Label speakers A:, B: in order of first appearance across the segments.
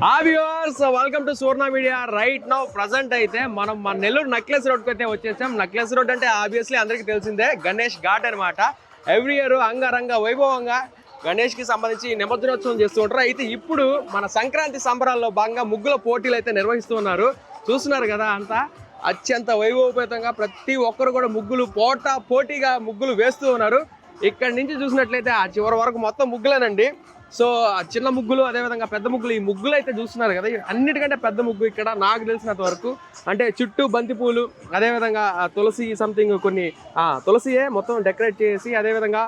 A: Viewers welcome to Suvarna media. Right now present అయితే మనం మన నెల్లూరు నక్లెస్ రోడ్కి అయితే వచ్చేసాం. నక్లెస్ రోడ్ అంటే ఆబ్వియస్లీ అందరికీ తెలిసిందే గణేష్ ఘాట్ అనమాట. ఎవ్రీ ఇయర్ అంగరంగ వైభవంగా గణేష్కి సంబంధించి నిమజ్జనోత్సవం చేస్తూ ఉంటారు. అయితే ఇప్పుడు మన సంక్రాంతి సంబరాల్లో భాగంగా ముగ్గుల పోటీలు అయితే నిర్వహిస్తూ ఉన్నారు. చూస్తున్నారు కదా, అంతా అత్యంత వైభవపేతంగా ప్రతి ఒక్కరు కూడా ముగ్గులు పోటీగా ముగ్గులు వేస్తూ ఉన్నారు. ఇక్కడి నుంచి చూసినట్లయితే ఆ చివరి వరకు మొత్తం ముగ్గులేనండి. సో చిన్న ముగ్గులు, అదేవిధంగా పెద్ద ముగ్గులు. ఈ ముగ్గులు అయితే చూస్తున్నారు కదా, అన్నిటికంటే పెద్ద ముగ్గు ఇక్కడ నాకు తెలిసినంత వరకు అంటే చుట్టూ బంతిపూలు, అదేవిధంగా తులసి సంథింగ్ కొన్ని తులసియే మొత్తం డెకరేట్ చేసి, అదేవిధంగా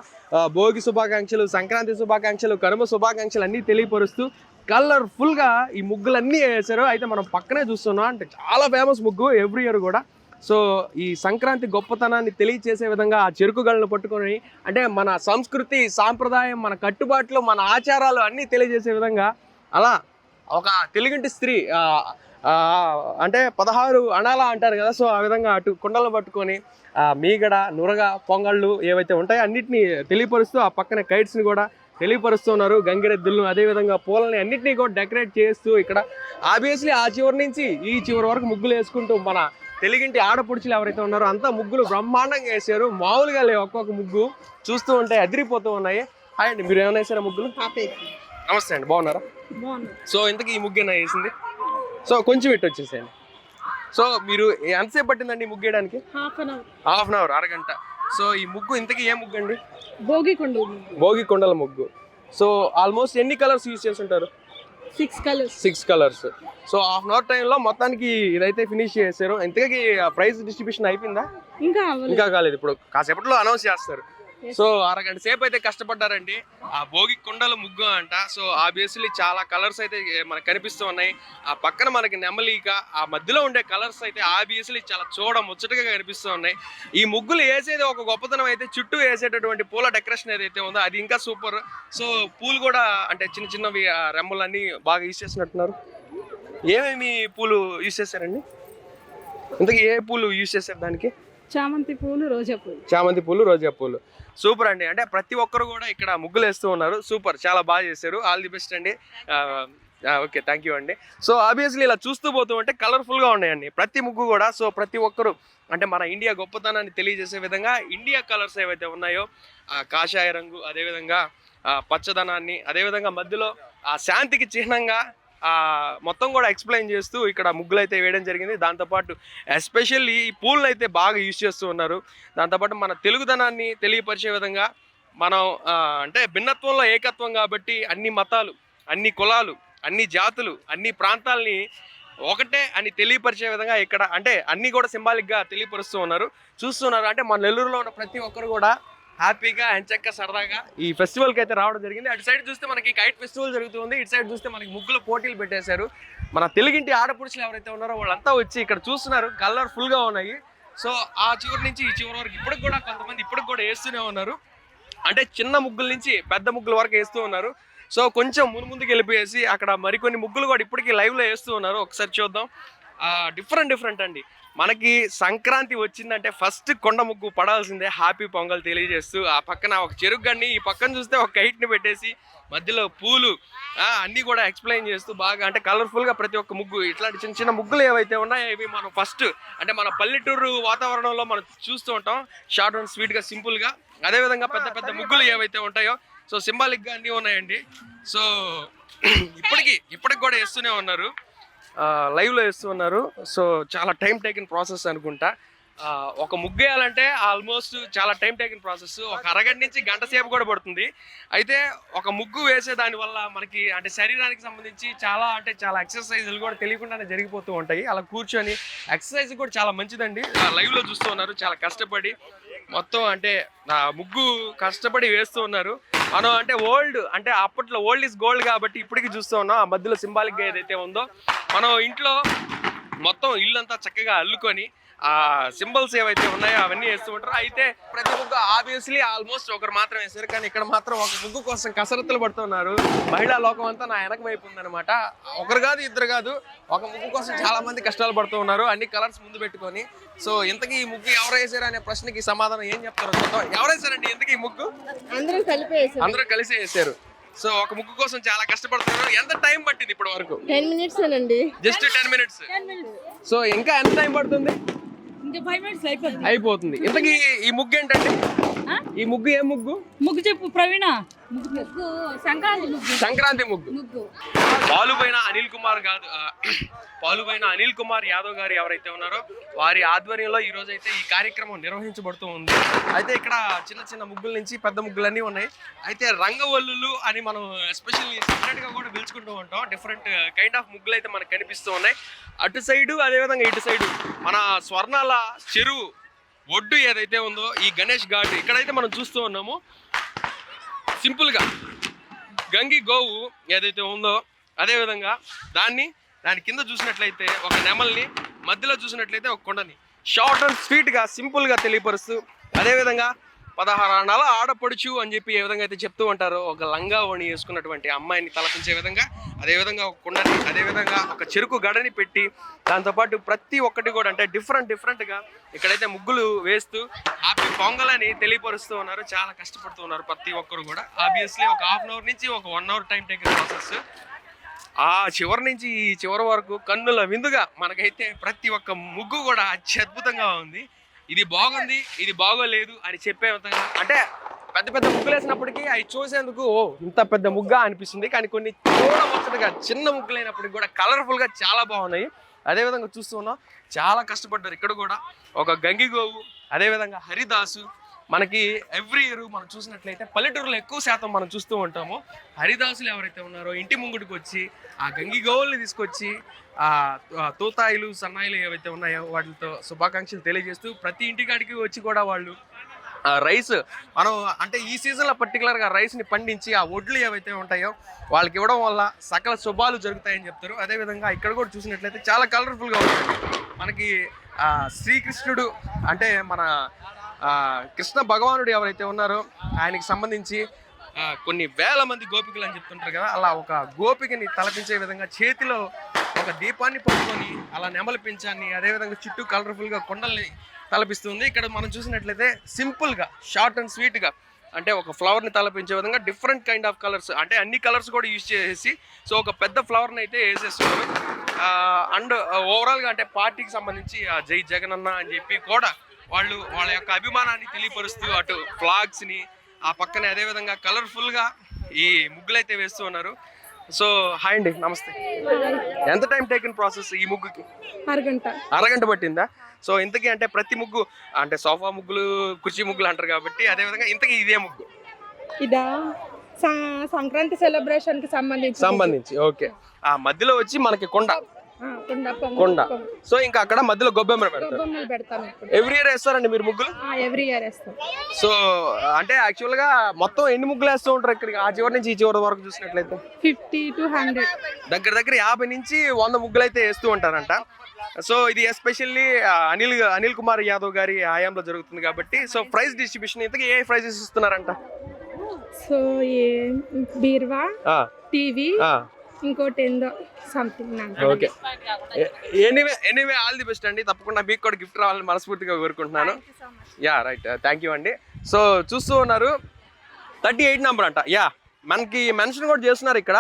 A: భోగి శుభాకాంక్షలు, సంక్రాంతి శుభాకాంక్షలు, కనుమ శుభాకాంక్షలు అన్నీ తెలియపరుస్తూ కలర్ఫుల్గా ఈ ముగ్గులన్నీ వేసారు. అయితే మనం పక్కనే చూస్తున్నాం, అంటే చాలా ఫేమస్ ముగ్గు ఎవ్రీ ఇయర్ కూడా. సో ఈ సంక్రాంతి గొప్పతనాన్ని తెలియచేసే విధంగా ఆ చెరుకు గళ్ళను పట్టుకొని, అంటే మన సంస్కృతి సాంప్రదాయం, మన కట్టుబాట్లు, మన ఆచారాలు అన్నీ తెలియజేసే విధంగా అలా ఒక తెలుగింటి స్త్రీ అంటే 16 అణాల అంటారు కదా. సో ఆ విధంగా అటు కుండలను పట్టుకొని మీగడ, నురగ, పొంగళ్ళు ఏవైతే ఉంటాయో అన్నిటినీ తెలియపరుస్తూ ఆ పక్కన కైట్స్ని కూడా తెలియపరుస్తున్నారు. గంగిరెద్దులను, అదేవిధంగా పూలని అన్నింటినీ కూడా డెకరేట్ చేస్తూ ఇక్కడ ఆబ్వియస్లీ ఆ చివరి నుంచి ఈ చివరి వరకు ముగ్గులు వేసుకుంటూ మన తెలుగింటి ఆడపడుచులు ఎవరైతే ఉన్నారో అంతా ముగ్గులు బ్రహ్మాండంగా వేసారు. మామూలుగా లేవు, ఒక్కొక్క ముగ్గు చూస్తూ ఉంటే అదిరిపోతూ ఉన్నాయి. హాయ్ అండి, మీరు ఏమైనా వేసారా ముగ్గులు? నమస్తే అండి, బాగున్నారా? సో ఇంతకీ ఈ ముగ్గేనా వేసింది? సో కొంచెం ఇటు వచ్చేసేయండి. సో మీరు ఎంతసేపు పట్టిందండి ముగ్గు వేయడానికి? హాఫ్ అన్ అవర్, అరగంట. సో ఈ ముగ్గు ఇంతకీ ఏ ముగ్గు అండి? భోగి కొండల ముగ్గు. సో ఆల్మోస్ట్ ఎన్ని కలర్స్ యూజ్ చేసి ఉంటారు? 6 colours. So half an hour టైంలో మొత్తానికి ఇదైతే ఫినిష్ చేశారు. ఇంతకీ ప్రైజ్ డిస్ట్రిబ్యూషన్ అయిపోయిందా? ఇంకా కాలేదు, ఇప్పుడు కాసేపట్లో అనౌన్స్ చేస్తారు. సో అరగంట సేపు అయితే కష్టపడ్డారండి. ఆ భోగి కొండల ముగ్గు అంట. సో ఆబ్వియస్లీ చాలా కలర్స్ అయితే మనకు కనిపిస్తూ ఉన్నాయి. ఆ పక్కన మనకి నెమలిక, ఆ మధ్యలో ఉండే కలర్స్ అయితే ఆబ్వియస్లీ చాలా ముచ్చటగా కనిపిస్తూ ఉన్నాయి. ఈ ముగ్గులు వేసేది ఒక గొప్పతనం అయితే, చుట్టూ వేసేటటువంటి పూల డెకరేషన్ ఏదైతే ఉందో అది ఇంకా సూపర్. సో పూలు కూడా అంటే చిన్న చిన్నవి రెమ్మలన్నీ బాగా యూజ్ చేసినట్టున్నారు. ఏమేమి పూలు యూజ్ చేశారండి? ఇంతకీ ఏ పూలు యూజ్ చేశారు దానికి?
B: చామంతి పూలు,
A: రోజా పూలు. సూపర్ అండి. అంటే ప్రతి ఒక్కరు కూడా ఇక్కడ ముగ్గులు వేస్తూ ఉన్నారు. సూపర్, చాలా బాగా చేశారు. ఆల్ ది బెస్ట్ అండి. ఓకే, థ్యాంక్ యూ అండి. సో ఆబ్వియస్లీ ఇలా చూస్తూ పోతూ ఉంటే కలర్ఫుల్గా ఉన్నాయండి ప్రతి ముగ్గు కూడా. సో ప్రతి ఒక్కరు అంటే మన ఇండియా గొప్పతనాన్ని తెలియజేసే విధంగా ఇండియా కలర్స్ ఏవైతే ఉన్నాయో, కాషాయ రంగు, అదేవిధంగా పచ్చదనాన్ని, అదేవిధంగా మధ్యలో ఆ శాంతికి చిహ్నంగా మొత్తం కూడా ఎక్స్ప్లెయిన్ చేస్తూ ఇక్కడ ముగ్గులు అయితే వేయడం జరిగింది. దాంతోపాటు ఎస్పెషల్లీ ఈ పూలను అయితే బాగా యూజ్ చేస్తూ ఉన్నారు. దాంతోపాటు మన తెలుగుదనాన్ని తెలియపరిచే విధంగా మనం అంటే భిన్నత్వంలో ఏకత్వం కాబట్టి అన్ని మతాలు, అన్ని కులాలు, అన్ని జాతులు, అన్ని ప్రాంతాలని ఒకటే అని తెలియపరిచే విధంగా ఇక్కడ అంటే అన్నీ కూడా సింబాలిక్గా తెలియపరుస్తూ ఉన్నారు. చూస్తున్నారు అంటే మన నెల్లూరులో ఉన్న ప్రతి ఒక్కరు కూడా హ్యాపీగా ఎంచక్క సరదాగా ఈ ఫెస్టివల్కి అయితే రావడం జరిగింది. అటు సైడ్ చూస్తే మనకి కైట్ ఫెస్టివల్ జరుగుతుంది, ఇటు సైడ్ చూస్తే మనకి ముగ్గులు పోటీలు పెట్టేశారు. మన తెలుగింటి ఆడపురుషులు ఎవరైతే ఉన్నారో వాళ్ళంతా వచ్చి ఇక్కడ చూస్తున్నారు. కలర్ఫుల్గా ఉన్నాయి. సో ఆ చివరి నుంచి ఈ చివరి వరకు ఇప్పటికి కూడా కొంతమంది ఇప్పటికి కూడా వేస్తూనే ఉన్నారు. అంటే చిన్న ముగ్గుల నుంచి పెద్ద ముగ్గుల వరకు వేస్తూ ఉన్నారు. సో కొంచెం ముందుకు వెళ్ళిపోయేసి అక్కడ మరికొన్ని ముగ్గులు కూడా ఇప్పటికీ లైవ్లో వేస్తూ ఉన్నారు. ఒకసారి చూద్దాం. డిఫరెంట్ అండి. మనకి సంక్రాంతి వచ్చిందంటే ఫస్ట్ కొండ ముగ్గు పడాల్సిందే, హ్యాపీ పొంగల్ తెలియజేస్తూ. ఆ పక్కన ఒక చెరుకు గన్ని, ఈ పక్కన చూస్తే ఒక కైట్ని పెట్టేసి మధ్యలో పూలు అన్నీ కూడా ఎక్స్ప్లెయిన్ చేస్తూ బాగా అంటే కలర్ఫుల్గా ప్రతి ఒక్క ముగ్గు. ఇట్లాంటి చిన్న చిన్న ముగ్గులు ఏవైతే ఉన్నాయో ఇవి మనం ఫస్ట్ అంటే మన పల్లెటూరు వాతావరణంలో మనం చూస్తూ ఉంటాం, షార్ట్ అండ్ స్వీట్గా, సింపుల్గా. అదేవిధంగా పెద్ద పెద్ద ముగ్గులు ఏవైతే ఉంటాయో సో సింబాలిక్గా అన్నీ ఉన్నాయండి. సో ఇప్పటికి కూడా వేస్తూనే ఉన్నారు, లైవ్లో వేస్తూ ఉన్నారు. సో చాలా టైం టేకిన్ ప్రాసెస్ అనుకుంటా. ఒక ముగ్గు వేయాలంటే ఆల్మోస్ట్ చాలా టైం టేకిన్ ప్రాసెస్. ఒక అరగంట నుంచి గంట సేపు కూడా పడుతుంది. అయితే ఒక ముగ్గు వేసే దానివల్ల మనకి అంటే శరీరానికి సంబంధించి చాలా ఎక్సర్సైజులు కూడా తెలియకుండానే జరిగిపోతూ ఉంటాయి. అలా కూర్చొని ఎక్సర్సైజ్ కూడా చాలా మంచిదండి. లైవ్లో చూస్తూ ఉన్నారు, చాలా కష్టపడి మొత్తం అంటే ముగ్గు కష్టపడి వేస్తూ ఉన్నారు. మనం అంటే అప్పట్లో ఓల్డ్ ఈజ్ గోల్డ్ కాబట్టి ఇప్పటికీ చూస్తూ ఉన్నాం. ఆ మధ్యలో సింబాలిక్గా ఏదైతే ఉందో మనం ఇంట్లో మొత్తం ఇల్లంతా చక్కగా అల్లుకొని ఆ సింబల్స్ ఏవైతే ఉన్నాయో అవన్నీ వేస్తూ ఉంటారు. అయితే ప్రతి ముగ్గు ఆబ్వియస్లీ ఆల్మోస్ట్ ఒకరు మాత్రం వేసారు, కానీ ఇక్కడ మాత్రం ఒక ముగ్గు కోసం కసరత్తులు పడుతున్నారు. మహిళా లోకం అంతా నా వెనక వైపు ఉందనమాట. ఒకరు కాదు, ఇద్దరు కాదు, ఒక ముగ్గు కోసం చాలా మంది కష్టాలు పడుతూ ఉన్నారు, అన్ని కలర్స్ ముందు పెట్టుకొని. సో ఇంతకీ ఈ ముగ్గు ఎవరు వేసారు అనే ప్రశ్నకి సమాధానం ఏం చెప్తారు? ఎవరు వేసారండి ఇంతకీ ఈ ముగ్గు?
B: అందరూ కలిసి వేసారు.
A: అందరూ కలిసి వేసారు. సో ఒక ముగ్గు కోసం చాలా కష్టపడుతున్నారు. ఎంత టైం పట్టింది ఇప్పటి వరకు?
B: 10 minutes అండి.
A: Just 10 minutes. సో ఇంకా ఎంత టైం పడుతుంది?
B: ఇంకా 5 minutes
A: అయిపోతుంది. ఇంతకీ ఈ ముగ్గు ఏంటంటే, ఈ ముగ్గు ఏం ముగ్గు?
B: ముగ్గు చెప్పు ప్రవీణ. ముగ్గు
A: సంక్రాంతి ముగ్గు. పాలుబైన అనిల్ కుమార్ యాదవ్ గారు ఎవరైతే ఉన్నారో వారి ఆధ్వర్యంలో ఈ రోజు అయితే ఈ కార్యక్రమం నిర్వహించబడుతూ ఉంది. అయితే ఇక్కడ చిన్న చిన్న ముగ్గుల నుంచి పెద్ద ముగ్గులన్నీ ఉన్నాయి. అయితే రంగవల్లులు అని మనం ఎస్పెషల్లీ సపరేట్ గా కూడా పిలుచుకుంటూ ఉంటాం. డిఫరెంట్ కైండ్ ఆఫ్ ముగ్గులు అయితే మనకు కనిపిస్తూ ఉన్నాయి. అటు సైడు అదేవిధంగా ఇటు సైడు మన స్వర్ణాల చెరువు ఒడ్డు ఏదైతే ఉందో ఈ గణేష్ ఘాట్ ఇక్కడైతే మనం చూస్తూ ఉన్నాము. సింపుల్గా గంగి గోవు ఏదైతే ఉందో అదేవిధంగా దాని కింద చూసినట్లయితే ఒక నెమల్ని, మధ్యలో చూసినట్లయితే ఒక కొండని షార్ట్ అండ్ స్వీట్గా సింపుల్గా తెలియపరుస్తూ, అదేవిధంగా 16 ఆనాల ఆడపడుచు అని చెప్పి ఏ విధంగా అయితే చెప్తూ ఉంటారో ఒక లంగా ఓణి వేసుకున్నటువంటి అమ్మాయిని తలపించే విధంగా, అదేవిధంగా ఒక కొండని, అదేవిధంగా ఒక చెరుకు గడని పెట్టి దాంతోపాటు ప్రతి ఒక్కటి కూడా అంటే డిఫరెంట్గా ఇక్కడైతే ముగ్గులు వేస్తూ హ్యాపీ పొంగల్ అని తెలియపరుస్తూ ఉన్నారు. చాలా కష్టపడుతూ ఉన్నారు ప్రతి ఒక్కరు కూడా. ఆబ్వియస్లీ ఒక 1/2 hour నుంచి ఒక 1 hour టైం టేకింగ్ ప్రాసెస్. ఆ చివరి నుంచి ఈ చివరి వరకు కన్నుల విందుగా మనకైతే ప్రతి ఒక్క ముగ్గు కూడా అత్యద్భుతంగా ఉంది. ఇది బాగుంది, ఇది బాగోలేదు అని చెప్పే విధంగా, అంటే పెద్ద పెద్ద ముగ్గులు వేసినప్పటికీ అవి చూసేందుకు ఇంత పెద్ద ముగ్గా అనిపిస్తుంది. కానీ కొన్ని చూడముచ్చటగా చిన్న ముగ్గులైనప్పటికీ కూడా కలర్ఫుల్గా చాలా బాగున్నాయి. అదేవిధంగా చూస్తూ ఉన్నాం చాలా కష్టపడ్డారు. ఇక్కడ కూడా ఒక గంగిగోవు, అదేవిధంగా హరిదాసు. మనకి ఎవ్రీ ఇయర్ మనం చూసినట్లయితే పల్లెటూరులో ఎక్కువ శాతం మనం చూస్తూ ఉంటాము. హరిదాసులు ఎవరైతే ఉన్నారో ఇంటి ముంగుడికి వచ్చి ఆ గంగి గోవుల్ని తీసుకొచ్చి ఆ తూతాయిలు సన్నాయిలు ఏవైతే ఉన్నాయో వాటితో శుభాకాంక్షలు తెలియజేస్తూ ప్రతి ఇంటికాడికి వచ్చి కూడా వాళ్ళు రైస్ మనం అంటే ఈ సీజన్లో పర్టికులర్గా రైస్ని పండించి ఆ ఒడ్లు ఏవైతే ఉంటాయో వాళ్ళకి ఇవ్వడం వల్ల సకల శుభాలు జరుగుతాయని చెప్తారు. అదేవిధంగా ఇక్కడ కూడా చూసినట్లయితే చాలా కలర్ఫుల్గా ఉంటుంది. మనకి శ్రీకృష్ణుడు అంటే మన కృష్ణ భగవానుడు ఎవరైతే ఉన్నారో ఆయనకి సంబంధించి కొన్ని వేల మంది గోపికలు అని చెప్తుంటారు కదా, అలా ఒక గోపికని తలపించే విధంగా చేతిలో ఒక దీపాన్ని పట్టుకొని అలా నెమలి పించాన్ని, అదేవిధంగా చుట్టూ కలర్ఫుల్గా కొండల్ని తలపిస్తుంది. ఇక్కడ మనం చూసినట్లయితే సింపుల్గా షార్ట్ అండ్ స్వీట్గా అంటే ఒక ఫ్లవర్ని తలపించే విధంగా డిఫరెంట్ కైండ్ ఆఫ్ కలర్స్, అంటే అన్ని కలర్స్ కూడా యూజ్ చేసేసి సో ఒక పెద్ద ఫ్లవర్ని అయితే వేసేస్తున్నారు. అండ్ ఓవరాల్గా అంటే పార్టీకి సంబంధించి జై జగనన్న అని చెప్పి కూడా వాళ్ళు వాళ్ళ యొక్క అభిమానాన్ని తెలియపరుస్తూ అటు ఫ్లాగ్స్ని ఆ పక్కనే అదేవిధంగా కలర్ఫుల్గా ఈ ముగ్గులైతే వేస్తూ ఉన్నారు. సో హాయ్ అండి, నమస్తే. ఎంత టైం టేకిన్ ప్రాసెస్ ఈ ముగ్గుకి? అరగంట పట్టిందా? సో ఇంతకీ అంటే ప్రతి ముగ్గు అంటే సోఫా ముగ్గులు, కుర్చీ ముగ్గులు అంటారు కాబట్టి అదేవిధంగా ఇంతకీ ఇదే ముగ్గు
C: ఇదా సంక్రాంతి సెలబ్రేషన్ కి సంబంధించి
A: ఓకే. ఆ మధ్యలో వచ్చి మనకి కొండ. సో ఇంకా అక్కడ మధ్యలో గొబ్బెమ్మలు పెడతారు. ఎవ్రీ ఇయర్ వేస్తారండి మీరు ముగ్గులు?
C: ఎవ్రీ ఇయర్ వేస్తాం.
A: సో అంటే యాక్చువల్ గా మొత్తం ఎన్ని ముగ్గులు వేస్తూ ఉంటారు ఇక్కడికి ఆ చివరి నుంచి ఈ చివరి వరకు చూసినట్లయితే?
C: 50 to 100
A: దగ్గర 50 నుంచి 100 ముగ్గులు అయితే వేస్తూ ఉంటారంట. సో ఇది ఎస్పెషల్లీ అనిల్ కుమార్ యాదవ్ గారి హయాంలో జరుగుతుంది కాబట్టి సో ప్రైజ్ డిస్ట్రిబ్యూషన్ ఇంతకీ ఏ ప్రైజెస్ ఇస్తున్నారంట?
C: సో బీర్వా, టీవీ, ఇంకోటి ఏందో something.
A: Okay, anyway all the best అండి. తప్పకుండా మీకు కూడా గిఫ్ట్ రావాలని మనస్ఫూర్తిగా కోరుకుంటున్నాను. యా రైట్, థ్యాంక్ యూ అండి. సో చూస్తూ ఉన్నారు 38 నెంబర్ అంట. యా మనకి మెన్షన్ కూడా చేస్తున్నారు ఇక్కడ,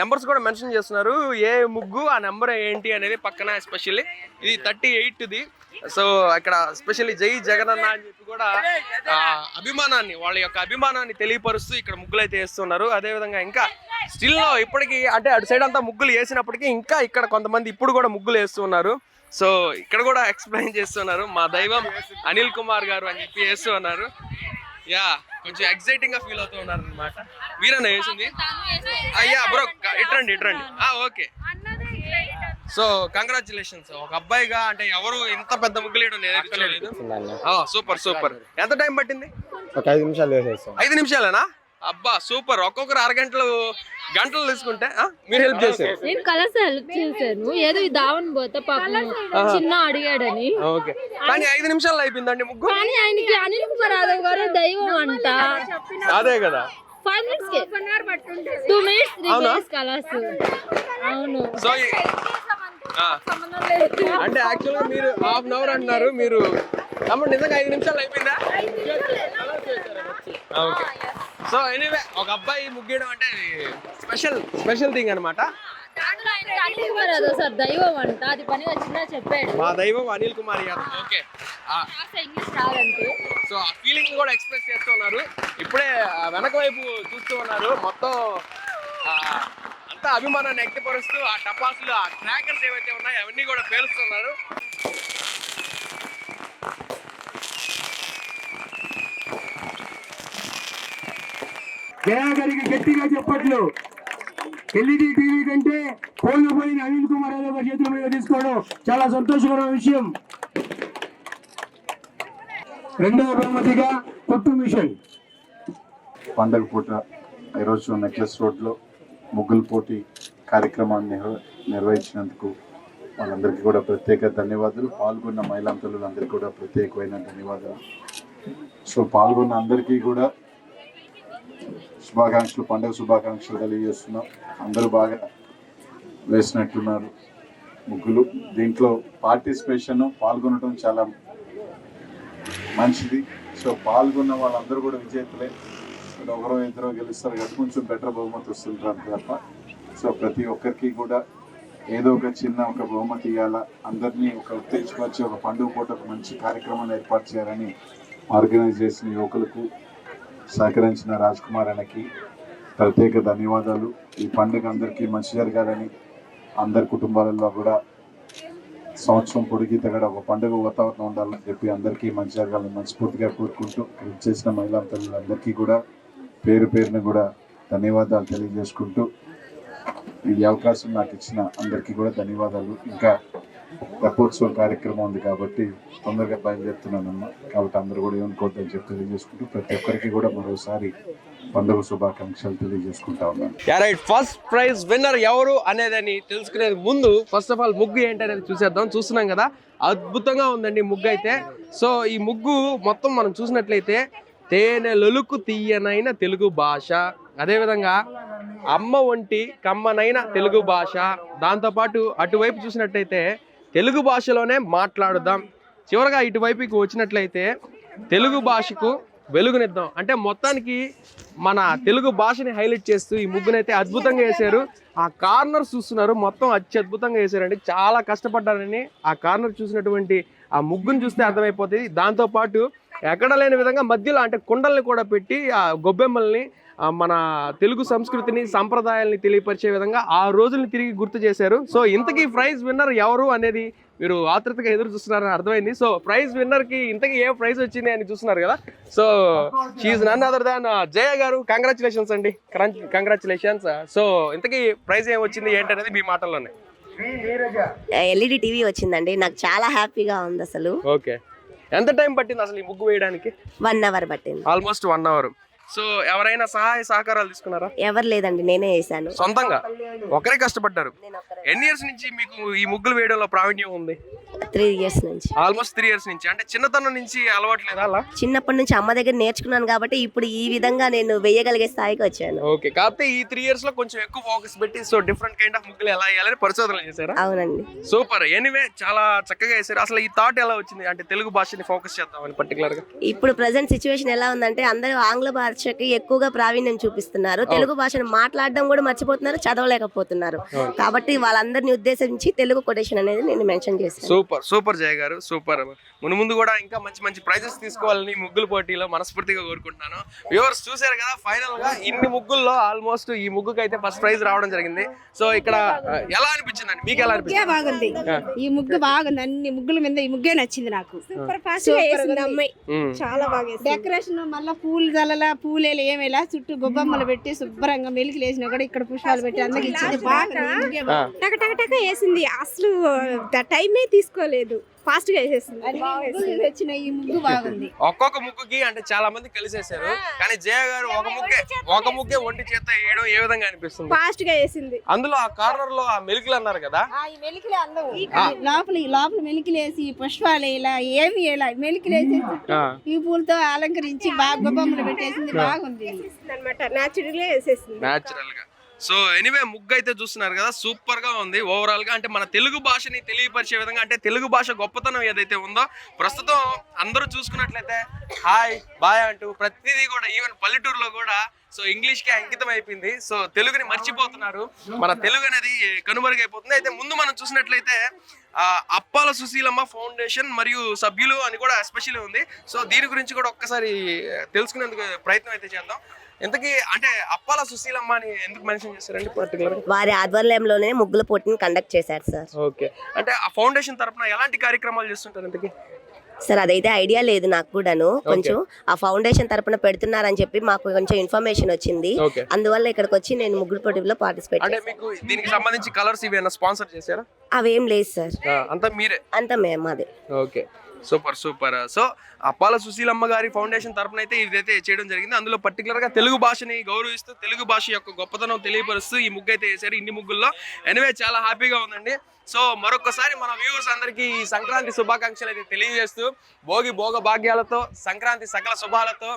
A: నెంబర్స్ కూడా మెన్షన్ చేస్తున్నారు. ఏ ముగ్గు ఆ నెంబర్ ఏంటి అనేది పక్కన ఎస్పెషల్లీ ఇది 38ది. సో ఇక్కడ స్పెషల్లీ జై జగనన్న అని చెప్పి కూడా అభిమానాన్ని వాళ్ళ యొక్క అభిమానాన్ని తెలియపరుస్తూ ఇక్కడ ముగ్గులు అయితే వేస్తున్నారు. అదేవిధంగా ఇంకా స్టిల్లో ఇప్పటికీ అంటే అటు సైడ్ అంతా ముగ్గులు వేసినప్పటికీ ఇంకా ఇక్కడ కొంతమంది ఇప్పుడు కూడా ముగ్గులు వేస్తున్నారు. సో ఇక్కడ కూడా ఎక్స్ప్లెయిన్ చేస్తున్నారు మా దైవం అనిల్ కుమార్ గారు అని చెప్పి వేస్తూ ఉన్నారు. యా కొంచెం ఎక్సైటింగ్ గా ఫీల్ అవుతూ ఉన్నారు అనమాట. వీరన్న వేసింది. అయ్యా బ్రో ఇట్రండి. Okay, so congratulations. ఒక అబ్బాయిగా అంటే ఎవరు ఇంత పెద్ద ముగ్గులు వేయడం నేను ఎదుర్కోలేదు. సూపర్. ఎంత టైం పట్టింది?
D: ఒక 5 నిమిషాలు వేసేస్తాం.
A: 5 నిమిషాలేనా? అబ్బా సూపర్. ఒక్కొక్కరు 6 గంటలు తీసుకుంటే మీరు హెల్ప్ చేశారు.
B: నేను కలర్స్ హెల్ప్ చేశాను. ఏదో దావన్ పోతే పాపం చిన్న అడిగాడని.
A: ఓకే, కానీ 5 నిమిషాల్లో అయిపోయిందండి ముగ్గు.
B: కానీ ఆయనకి అనిల్ కుమార్ యాదవ్ గారు దైవం అంట.
A: అదే కదా,
B: 5 minutes 2 minutes 3 minutes కలర్స్. అవును.
A: సో అంటే యాక్చువల్ గా మీరు 1/2 hour అంటున్నారు, మీరు నిజంగా 5 నిమిషాలు అయిపోయిందా? ఓకే, సో ఎనీవే ఒక అబ్బాయి ముగ్గేయడం అంటే స్పెషల్ థింగ్ అనమాట.
B: అనిల్ కుమార్ యాదవ్ సార్ దైవం అంట, అది పని వచ్చిందా చెప్పాడు.
A: మా దైవం అనిల్ కుమార్ యాదవ్. ఓకే,
B: ఇంగ్లీష్ రాదంటే
A: సో ఆ ఫీలింగ్ కూడా ఎక్స్ప్రెస్ చేస్తున్నారు. ఇప్పుడే వెనక వైపు చూస్తూ ఉన్నారు. మొత్తం అంతా అభిమానాన్ని వ్యక్తపరుస్తూ ఆ టపాసులు, ఆ క్రాకర్స్ ఏవైతే ఉన్నాయో అవన్నీ కూడా పేలుస్తున్నారు.
E: జయాగారికి గట్టిగా చెప్పట్లు. ఎల్ఈడి టీవీ కంటే ఫోన్లో పోయిన అనిల్ కుమార్ యాదవ్ గారి చేతుల మీద తీసుకోవడం చాలా సంతోషకరమైన విషయం. రెండవ బహుమతిగా కొట్టు మిషన్.
F: పండగ పూట ఈరోజు నెక్లెస్ రోడ్లో ముగ్గుల పోటీ కార్యక్రమాన్ని నిర్వహించినందుకు వాళ్ళందరికీ కూడా ప్రత్యేక ధన్యవాదాలు. పాల్గొన్న మహిళా తల్లులందరికీ కూడా ప్రత్యేకమైన ధన్యవాదాలు. సో పాల్గొన్న అందరికీ కూడా శుభాకాంక్షలు, పండుగ శుభాకాంక్షలు తెలియజేస్తున్నాం. అందరూ బాగా వేసినట్టున్నారు ముగ్గులు. దీంట్లో పార్టిసిపేషన్, పాల్గొనడం చాలా మంచిది. సో పాల్గొన్న వాళ్ళందరూ కూడా విజేతలే. ఒకరో ఇద్దరో గెలుస్తారు కదా, కొంచెం బెటర్ బహుమతి వస్తుంది తప్ప. సో ప్రతి ఒక్కరికి కూడా ఏదో ఒక చిన్న ఒక బహుమతి ఇవ్వాలా, అందరినీ ఒక ఉత్తేజపరిచి ఒక పండుగ పూట ఒక మంచి కార్యక్రమాన్ని ఏర్పాటు చేయాలని ఆర్గనైజ్ చేసిన యువకులకు, సహకరించిన రాజ్ కుమార్ అన్నకి ప్రత్యేక ధన్యవాదాలు. ఈ పండుగ అందరికీ మంచి జరగాలని, అందరి కుటుంబాలలో కూడా సంవత్సరం పొడిగితే కూడా ఒక పండుగ వాతావరణం ఉండాలని చెప్పి అందరికీ మంచి జరగాలని మనస్ఫూర్తిగా కోరుకుంటూ చేసిన మహిళా తల్లులందరికీ కూడా పేరు పేరున కూడా ధన్యవాదాలు తెలియజేసుకుంటూ ఈ అవకాశం నాకు ఇచ్చిన అందరికీ కూడా ధన్యవాదాలు. ఇంకా రథోత్సవం కార్యక్రమం ఉంది కాబట్టి తొందరగా బయలుదేరుతున్నానమ్మా. కాబట్టి అందరూ కూడా ఏమనుకోవద్దని చెప్పి తెలియజేసుకుంటూ ప్రతి ఒక్కరికి కూడా మరోసారి పండుగ శుభాకాంక్షలు తెలియజేసుకుంటా ఉన్నాను.
A: రైట్, ఫస్ట్ ప్రైజ్ విన్నర్ ఎవరు అనేదని తెలుసుకునేది ముందు ఫస్ట్ ఆఫ్ ఆల్ ముగ్గు ఏంటి అనేది చూసేద్దాం. చూస్తున్నాం కదా, అద్భుతంగా ఉందండి ముగ్గు అయితే. సో ఈ ముగ్గు మొత్తం మనం చూసినట్లయితే తేనెలొలుకు తీయనైన తెలుగు భాష, అదేవిధంగా అమ్మ వంటి కమ్మనైన తెలుగు భాష, దాంతోపాటు అటువైపు చూసినట్లయితే తెలుగు భాషలోనే మాట్లాడుదాం, చివరగా ఇటువైపుకి వచ్చినట్లయితే తెలుగు భాషకు వెలుగునిద్దాం. అంటే మొత్తానికి మన తెలుగు భాషని హైలైట్ చేస్తూ ఈ ముగ్గునైతే అద్భుతంగా వేశారు. ఆ కార్నర్ చూస్తున్నారు, మొత్తం అత్యద్భుతంగా వేశారండి. చాలా కష్టపడ్డారని ఆ కార్నర్ చూసినటువంటి ఆ ముగ్గును చూస్తే అర్థమైపోతుంది. దాంతోపాటు ఎక్కడ లేని విధంగా మధ్యలో అంటే కుండల్ని కూడా పెట్టి ఆ గొబ్బెమ్మల్ని మన తెలుగు సంస్కృతిని, సంప్రదాయాల్ని తెలియపరిచే విధంగా ఆ రోజుల్ని తిరిగి గుర్తు చేశారు. సో ఇంతకీ ప్రైజ్ విన్నర్ ఎవరు అనేది మీరు ఆతృతగా ఎదురు చూస్తున్నారని అర్థమైంది. సో ప్రైజ్ విన్నర్కి ఇంతకీ ఏ ప్రైజ్ వచ్చింది అని చూస్తున్నారు కదా. So she none other than Jaya గారు. కంగ్రాచులేషన్స్ అండి, కంగ్రాచులేషన్స్. సో ఇంతకీ ప్రైజ్ ఏం వచ్చింది ఏంటనేది మీ మాటల్లోనే.
G: ఎల్ఈడి టీవీ వచ్చిందండి, నాకు చాలా హ్యాపీగా ఉంది అసలు.
A: ఓకే, ఎంత టైం పట్టింది అసలు ఈ ముగ్గు వేయడానికి?
G: 1 అవర్ పట్టింది,
A: ఆల్మోస్ట్ 1 అవర్. సో ఎవరైనా సహాయ సహకారాలు తీసుకున్నారా?
G: ఎవరు లేదండి, నేనే వేసాను
A: సొంతంగా. ఒకరే కష్టపడ్డారు. ఎన్ని ఇయర్స్ నుంచి మీకు ఈ ముగ్గులు వేయడంలో ప్రావీణ్యం ఉంది?
G: 3 ఇయర్స్ నుంచి.
A: ఆల్మోస్ట్ 3 ఇయర్స్ నుంచి. అంటే చిన్నతనం నుంచి అలవాట్లేదా అలా?
G: చిన్నప్పటి నుంచి అమ్మ దగ్గర నేర్చుకున్నాను కాబట్టి ఇప్పుడు ఈ విధంగా నేను వేయగలిగే స్థాయికి వచ్చాను.
A: ఓకే, కాకపోతే ఈ 3 ఇయర్స్ లో కొంచెం ఎక్కువ ఫోకస్ పెట్టి సో డిఫరెంట్ కైండ్ ఆఫ్ ముగ్గులు ఎలా వేయాలని పరిశోధనలు చేశారా?
G: అవునండి.
A: సూపర్. ఎనీవే చాలా చక్కగా వేశారు. అసలు ఈ థాట్ ఎలా వచ్చింది అంటే తెలుగు భాషని ఫోకస్ చేద్దామని పర్టికులర్ గా?
G: ఇప్పుడు ప్రజెంట్ సిచ్యువేషన్ ఎలా ఉందంటే అందరూ ఆంగ్ల భాషకి ఎక్కువగా ప్రావీణ్యం చూపిస్తున్నారు, తెలుగు భాషను మాట్లాడడం కూడా మర్చిపోతున్నారు, చదవలేకపోతున్నారు. కాబట్టి వాళ్ళందరినీ ఉద్దేశించి తెలుగు కొటేషన్ అనేది నేను మెన్షన్ చేశాను.
A: సూపర్ సూపర్ జయ గారు, సూపర్. ముందు కూడా ఇంకా మంచి మంచి ప్రైజెస్ తీసుకోవాలని ముగ్గుల పోటీలో మనస్ఫూర్తిగా కోరుకుంటున్నాను. వ్యూవర్స్ చూశారు కదా, ఫైనల్ గా ఇన్ని ముగ్గుల్లో ఆల్మోస్ట్ ఈ ముగ్గుకి అయితే ఫస్ట్ ప్రైజ్ రావడం జరిగింది. సో ఇక్కడ ఎలా అనిపించింది అండి మీకు? ఎలా అనిపించింది?
H: బాగుంది, ఈ ముగ్గు బాగుంది. అన్ని ముగ్గుల మీద ఈ ముగ్గే నచ్చింది నాకు. సూపర్ ఫాస్ట్ అమ్మాయి, చాలా బాగా డెకరేషన్. మళ్ళీ పూలు జల్లల పూలేలు ఏమేలా చుట్టూ గొబ్బమ్మలు పెట్టి శుభ్రంగా మెలికి లేసినా కూడా ఇక్కడ పుష్పాలు పెట్టి అందరికి ఇచ్చింది. బాగా టక వేసింది, అసలు టైమే తీసుకోలేదు, ఫాస్ట్ గా వేసేసింది. వచ్చిన ఈ ముగ్గు బాగుంది.
A: ఒక్కొక్క ముగ్గుకి అంటే చాలా మంది కలిసేసారు, కానీ జయ గారు ఒక ముగ్గే ఒంటి చేత వేయడం ఏ విధంగా అనిపిస్తుంది?
H: ఫాస్ట్ గా వేసింది.
A: అందులో ఆ కార్నర్ లో ఆ మెలికలు అన్నారు కదా,
H: లోపల మెలికలు వేసి పుష్పాలు ఇలా ఏమి ఇలా మెలికలు వేసేసి ఈ పూలతో అలంకరించి బాగా గొబ్బమ్మలు పెట్టేసింది. బాగుంది అనమాట, నాచురల్ గా వేసేసింది.
A: నాచురల్ గా. సో ఎనీవే ముగ్గు అయితే చూస్తున్నారు కదా, సూపర్ గా ఉంది ఓవరాల్ గా. అంటే మన తెలుగు భాషని తెలియపరిచే విధంగా, అంటే తెలుగు భాష గొప్పతనం ఏదైతే ఉందో ప్రస్తుతం అందరూ చూసుకున్నట్లయితే హాయ్ బాయ్ అంటూ ప్రతిదీ కూడా, ఈవెన్ పల్లెటూరులో కూడా సో ఇంగ్లీష్ కి అంకితం అయిపోయింది. సో తెలుగుని మర్చిపోతున్నారు, మన తెలుగు అనేది కనుమరుగైపోతుంది. అయితే ముందు మనం చూసినట్లయితే అప్పాల సుశీలమ్మ ఫౌండేషన్ మరియు సభ్యులు అని కూడా ఎస్పెషల్లీ ఉంది. సో దీని గురించి కూడా ఒక్కసారి తెలుసుకునేందుకు ప్రయత్నం అయితే చేద్దాం. ఇంతకీ అంటే అప్పాల సుశీలమ్మ అని ఎందుకు మెన్షన్ చేశారండి పర్టికులర్?
G: వారి ఆధ్వర్యంలోనే ముగ్గుల పోటీని కండక్ట్ చేశారు సార్.
A: ఓకే, అంటే ఆ ఫౌండేషన్ తరపున ఎలాంటి కార్యక్రమాలు చేస్తుంటారు ఇంతకీ?
G: సార్ అదైతే ఐడియా లేదు నాకు కూడాను. కొంచెం ఆ ఫౌండేషన్ తరపున పెడుతున్నారని చెప్పి మాకు కొంచెం ఇన్ఫర్మేషన్ వచ్చింది.
A: ఓకే,
G: అందువల్ల ఇక్కడికి వచ్చి నేను ముగ్గురు పోటీలో పార్టిసిపేట్.
A: అంటే మీకు దీనికి సంబంధించి కలర్స్ ఇవేనా స్పాన్సర్ చేశారా?
G: అవేం లేదు సార్,
A: అంతా మీరే?
G: అంతా మేము అదే.
A: Okay, super super. సో అప్పాల సుశీలమ్మ గారి ఫౌండేషన్ తరపున అయితే ఇదైతే చేయడం జరిగింది. అందులో పర్టికులర్ గా తెలుగు భాషని గౌరవిస్తూ తెలుగు భాష యొక్క గొప్పతనం తెలియపరుస్తూ ఈ ముగ్గు అయితే వేశారు ఇన్ని ముగ్గుల్లో. ఎనివే చాలా హ్యాపీగా ఉందండి. సో మరొకసారి మన వ్యూవర్స్ అందరికీ ఈ సంక్రాంతి శుభాకాంక్షలు అయితే తెలియజేస్తూ భోగి భోగ భాగ్యాలతో సంక్రాంతి సకల శుభాలతో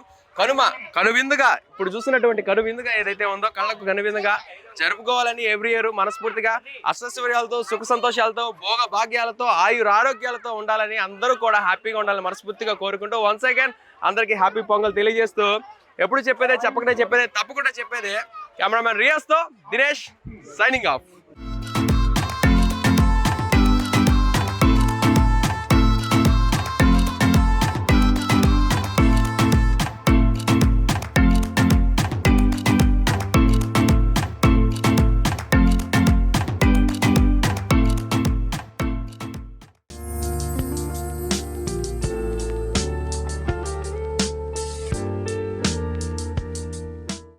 A: కనువిందుగా ఇప్పుడు చూసినటువంటి కనువిందుగా ఏదైతే ఉందో కళ్ళకు కనువిందుగా జరుపుకోవాలని ఎవ్రీ ఇయర్ మనస్ఫూర్తిగా అష్టైశ్వర్యాలతో సుఖ సంతోషాలతో భోగ భాగ్యాలతో ఆరోగ్యాలతో ఉండాలని అందరూ కూడా హ్యాపీగా ఉండాలని మనస్ఫూర్తిగా కోరుకుంటూ వన్స్ అగైన్ అందరికీ హ్యాపీ పొంగల్ తెలియజేస్తూ ఎప్పుడు చెప్పేదే చెప్పకనే చెప్పేదే తప్పకుండా చెప్పేదే కెమెరామెన్ రియాజ్తో దినేష్ సైనింగ్ ఆఫ్.